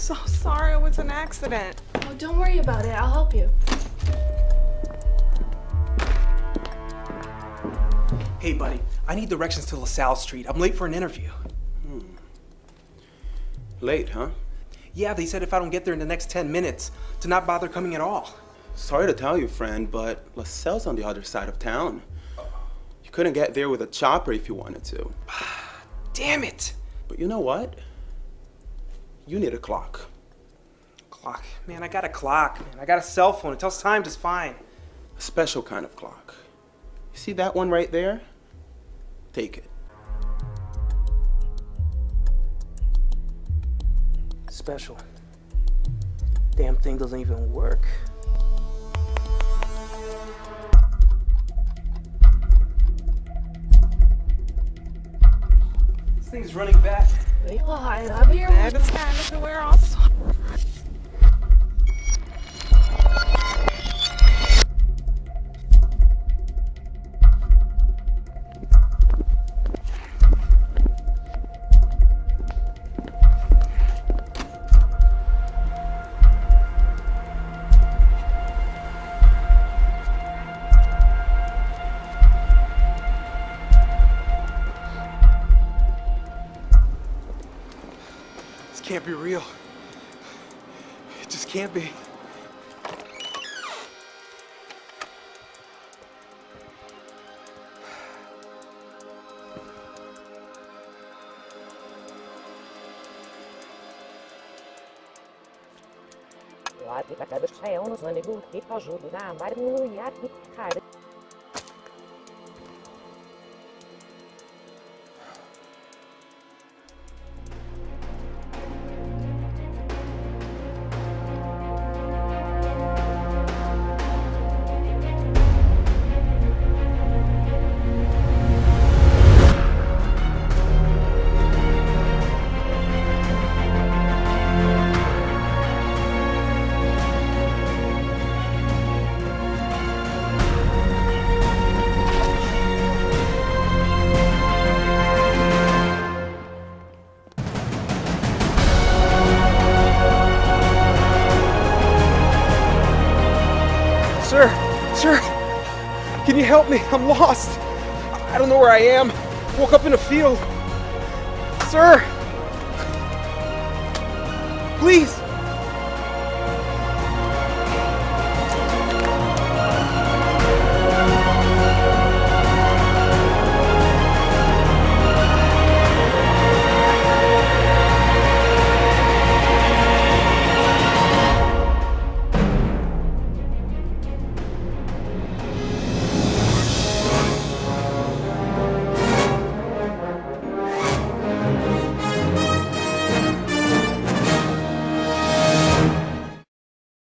so sorry. It was an accident. Oh, don't worry about it. I'll help you. Hey, buddy. I need directions to LaSalle Street. I'm late for an interview. Late, huh? Yeah, they said if I don't get there in the next 10 minutes, to not bother coming at all. Sorry to tell you, friend, but LaSalle's on the other side of town. You couldn't get there with a chopper if you wanted to. Damn it! But you know what? You need a clock. Clock? Man, I got a clock, man. I got a cell phone. It tells time just fine. A special kind of clock. You see that one right there? Take it. Special. Damn thing doesn't even work. This thing's running back. Well, I love you. That is kind of the we're also. Can't be real. It just can't be. Sir, can you help me? I'm lost. I don't know where I am. Woke up in a field. Sir, please.